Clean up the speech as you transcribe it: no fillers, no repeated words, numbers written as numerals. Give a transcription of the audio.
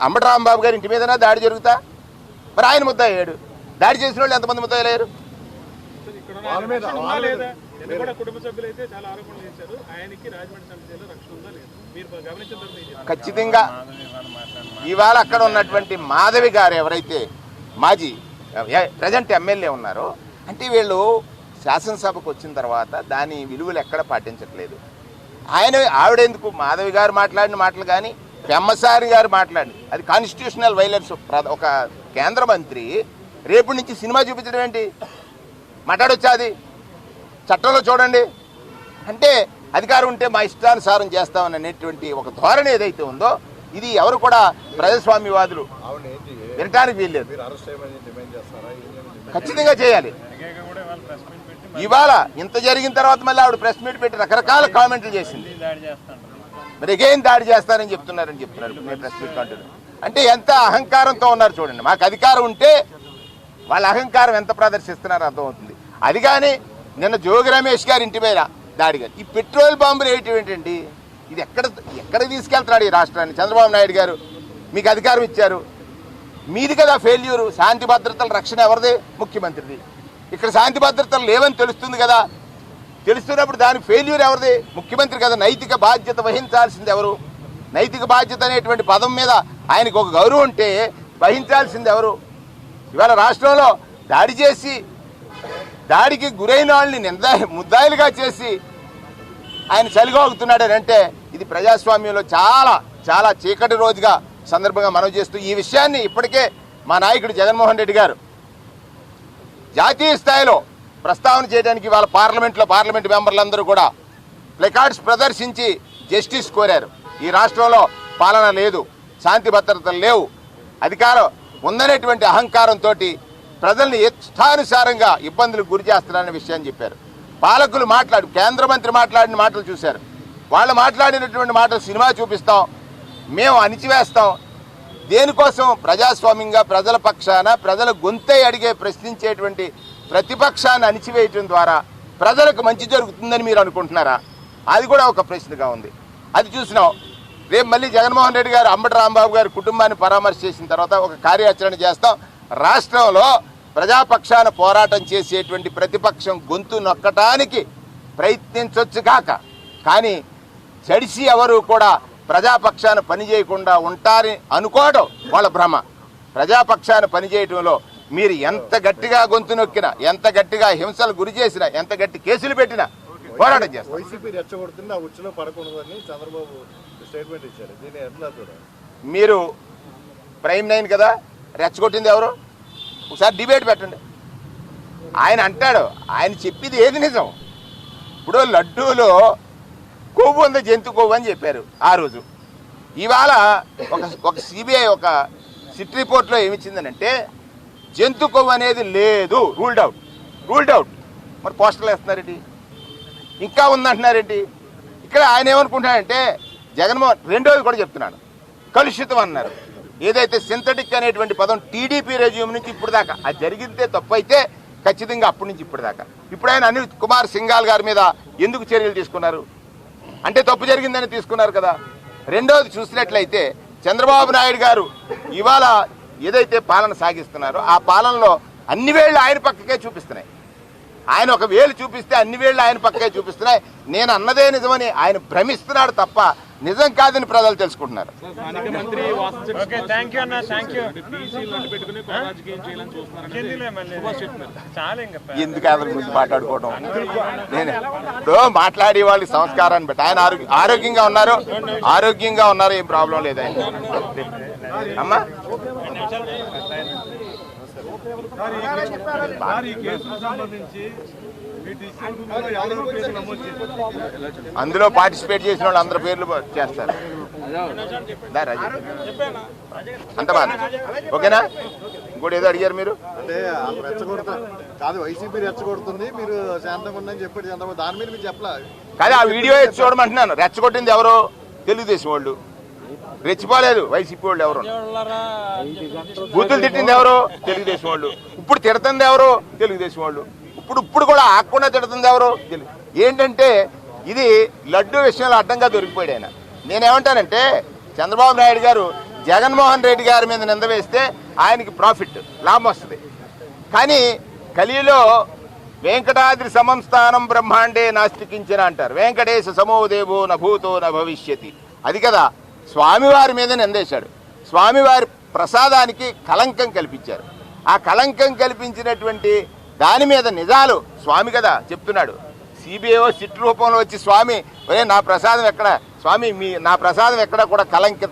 అంబటి రాంబాబు గారి ఇంటి మీదనా దాడి జరుగుతా? మరి ఆయన ముద్దాయ్యాడు. దాడి చేసిన వాళ్ళు ఎంతమంది ముద్దాయ్యారు? ఖచ్చితంగా ఇవాళ అక్కడ ఉన్నటువంటి మాధవి గారు ఎవరైతే మాజీ ప్రజెంట్ ఎమ్మెల్యే ఉన్నారో, అంటే వీళ్ళు శాసనసభకు వచ్చిన తర్వాత దాని విలువలు ఎక్కడ పాటించట్లేదు. ఆవిడెందుకు మాధవి గారు మాట్లాడిన మాటలు కానీ పెమ్మసారి గారు మాట్లాడి అది కాన్స్టిట్యూషనల్ వైలెన్స్. ఒక కేంద్ర మంత్రి రేపు నుంచి సినిమా చూపించడం ఏంటి? మాట్లాడొచ్చా? అది చట్టంలో చూడండి. అంటే అధికారం ఉంటే మా ఇష్టానుసారం చేస్తామని అనేటువంటి ఒక ధోరణి ఏదైతే ఉందో, ఇది ఎవరు కూడా ప్రజాస్వామ్యవాదులు వినటానికి వీల్లేదు. ఖచ్చితంగా చేయాలి. ఇవాళ ఇంత జరిగిన తర్వాత మళ్ళీ ఆవిడ ప్రెస్ మీట్ పెట్టి రకరకాల కామెంట్లు చేసింది. మరి ఎగైన్ దాడి చేస్తారని చెప్తున్నారు నేను ప్రెస్ మీట్ కంటున్నాను. అంటే ఎంత అహంకారంతో ఉన్నారు చూడండి. మాకు అధికారం ఉంటే వాళ్ళ అహంకారం ఎంత ప్రదర్శిస్తున్నారో అర్థమవుతుంది. అది కానీ నిన్న జోగి రమేష్ గారి ఇంటి మీద దాడి గారు, ఈ పెట్రోల్ బాంబులు ఏంటండి? ఇది ఎక్కడ తీసుకెళ్తున్నాడు ఈ రాష్ట్రాన్ని? చంద్రబాబు నాయుడు గారు మీకు అధికారం ఇచ్చారు, మీది కదా ఫెయిల్యూరు. శాంతి భద్రతల రక్షణ ఎవరిది? ముఖ్యమంత్రిది. ఇక్కడ శాంతి భద్రతలు లేవని తెలుస్తుంది కదా. తెలుస్తున్నప్పుడు దానికి ఫెయిల్యూర్ ఎవరిది? ముఖ్యమంత్రి కదా. నైతిక బాధ్యత వహించాల్సింది ఎవరు? నైతిక బాధ్యత అనేటువంటి పదం మీద ఆయనకు ఒక గౌరవం ఉంటే వహించాల్సింది ఎవరు? ఇవాళ రాష్ట్రంలో దాడి చేసి దాడికి గురైన వాళ్ళని ముద్దాయిలుగా చేసి ఆయన చలిగోగుతున్నాడని అంటే ఇది ప్రజాస్వామ్యంలో చాలా చాలా చీకటి రోజుగా సందర్భంగా మనవి చేస్తూ, ఈ విషయాన్ని ఇప్పటికే మా నాయకుడు జగన్మోహన్ రెడ్డి గారు జాతీయ స్థాయిలో ప్రస్తావన చేయడానికి వాళ్ళ పార్లమెంట్ మెంబర్లందరూ కూడా ప్లకార్డ్స్ ప్రదర్శించి జస్టిస్ కోరారు. ఈ రాష్ట్రంలో పాలన లేదు, శాంతి భద్రతలు లేవు, అధికారం ఉందనేటువంటి అహంకారంతో ప్రజల్ని ఇష్టానుసారంగా ఇబ్బందులకు గురి చేస్తున్నారనే విషయాన్ని చెప్పారు. పాలకులు కేంద్ర మంత్రి మాట్లాడిన మాటలు చూశారు. వాళ్ళు మాట్లాడినటువంటి మాటలు సినిమా చూపిస్తాం, మేము అణిచివేస్తాం. దేనికోసం? ప్రజాస్వామ్యంగా ప్రజల పక్షాన ప్రజల గొంతే అడిగే ప్రశ్నించేటువంటి ప్రతిపక్షాన్ని అణిచివేయటం ద్వారా ప్రజలకు మంచి జరుగుతుందని మీరు అనుకుంటున్నారా? అది కూడా ఒక ప్రశ్నగా ఉంది. అది చూసినాం. రేపు మళ్ళీ జగన్మోహన్ రెడ్డి గారు అంబటి రాంబాబు గారి కుటుంబాన్ని పరామర్శ చేసిన తర్వాత ఒక కార్యాచరణ చేస్తాం. రాష్ట్రంలో ప్రజాపక్షాన పోరాటం చేసేటువంటి ప్రతిపక్షం గొంతు నొక్కటానికి ప్రయత్నించవచ్చు కాక, కానీ చెడిసి ఎవరు కూడా ప్రజాపక్షాన పనిచేయకుండా ఉంటారని అనుకోవడం వాళ్ళ భ్రమ. ప్రజాపక్షాన పనిచేయడంలో మీరు ఎంత గట్టిగా గొంతు నొక్కినా, ఎంత గట్టిగా హింసలు గురి చేసినా, ఎంత గట్టి కేసులు పెట్టినా పోరాటం చేస్తారు. వైసీపీ రెచ్చగొడుతుంది, ఆ ఉచ్చులో పడకూడదని చంద్రబాబు స్టేట్మెంట్ ఇచ్చారు. దీన్ని ఎట్లా చూడాలి? మీరు ప్రైమ్ 9 కదా, రెచ్చగొట్టింది ఎవరు? ఒకసారి డిబేట్ పెట్టండి. ఆయన అంటాడు, ఆయన చెప్పింది ఏది నిజం? ఇప్పుడు లడ్డూలో కొవ్వు ఉంది, జంతు కొవ్వు అని చెప్పారు ఆ రోజు. ఇవాళ ఒక సిబిఐ ఒక సిట్ రిపోర్ట్లో ఏమిచ్చిందనంటే జంతు కొవ్వు అనేది లేదు, రూల్డ్ అవుట్. మరి పోస్టర్లు వేస్తున్నారేంటి? ఇంకా ఉందంటున్నారేంటి? ఇక్కడ ఆయన ఏమనుకుంటున్నాడంటే జగన్మోహన్, రెండోది కూడా చెప్తున్నాను, కలుషితం అన్నారు. ఏదైతే సింథటిక్ అనేటువంటి పదం టీడీపీ రెజ్యూమ్ నుంచి ఇప్పుడు దాకా అది జరిగితే తప్పు అయితే ఖచ్చితంగా అప్పటి నుంచి ఇప్పుడు దాకా. ఇప్పుడు ఆయన అనిల్ కుమార్ సింఘాల్ గారి మీద ఎందుకు చర్యలు తీసుకున్నారు? అంటే తప్పు జరిగిందని తీసుకున్నారు కదా. రెండోది చూసినట్లయితే చంద్రబాబు నాయుడు గారు ఇవాళ ఏదైతే పాలన సాగిస్తున్నారో ఆ పాలనలో అన్ని వేళ్ళు ఆయన పక్కకే చూపిస్తున్నాయి. ఆయన ఒక వేలు చూపిస్తే అన్ని వేళ్ళు ఆయన పక్కకే చూపిస్తున్నాయి. నేను అన్నదే నిజమని ఆయన భ్రమిస్తున్నాడు తప్ప నిజం కాదని ప్రజలు తెలుసుకుంటున్నారు. ఎందుకు అతని గురించి మాట్లాడుకోవడం? నేను ఇప్పుడు మాట్లాడే వాళ్ళకి సంస్కారాన్ని బట్టి ఆయన ఆరోగ్యంగా ఉన్నారు, ఏం ప్రాబ్లం లేదు ఆయన. అమ్మా అందులో పార్టిసిపేట్ చేసిన వాళ్ళు అందరి పేర్లు చేస్తారు. అంత బాగా ఓకేనా? ఇంకోటి ఏదో అడిగారు మీరు. అంటే కాదు, వైసీపీ రెచ్చగొడుతుంది, మీరు శాంతంగా ఉందని చెప్పారు చంద్రబాబు, దాని మీద మీరు చెప్పలే కాదు. ఆ వీడియో ఎత్తి చూడమంటున్నాను. రెచ్చగొట్టింది ఎవరు? తెలుగుదేశం వాళ్ళు. రెచ్చిపోలేదు వైసీపీ వాళ్ళు. ఎవరు బూతులు తిట్టింది ఎవరు? తెలుగుదేశం వాళ్ళు. ఇప్పుడు తిడుతుంది ఎవరు? తెలుగుదేశం వాళ్ళు. ఇప్పుడు కూడా ఆకుండా తిడుతుంది ఎవరు? ఏంటంటే ఇది లడ్డూ విషయంలో అడ్డంగా దొరికిపోయాడు ఆయన. నేనేమంటానంటే చంద్రబాబు నాయుడు గారు జగన్మోహన్ రెడ్డి గారి మీద నింద వేస్తే ఆయనకి ప్రాఫిట్, లాభం వస్తుంది. కానీ కలిలో వెంకటాద్రి సమం స్థానం బ్రహ్మాండే నాస్తికించిన అంటారు. వెంకటేశ సమోదేవో నభూతో నభవిష్యతి. అది కదా స్వామివారి మీద నిందేశాడు. స్వామివారి ప్రసాదానికి కళంకం కల్పించారు. ఆ కళంకం కల్పించినటువంటి దాని మీద నిజాలు స్వామి కదా చెప్తున్నాడు. సిబిఐ సిట్ రూపంలో వచ్చి స్వామి నా ప్రసాదం ఎక్కడ, స్వామి నా ప్రసాదం ఎక్కడ కూడా కళంకిత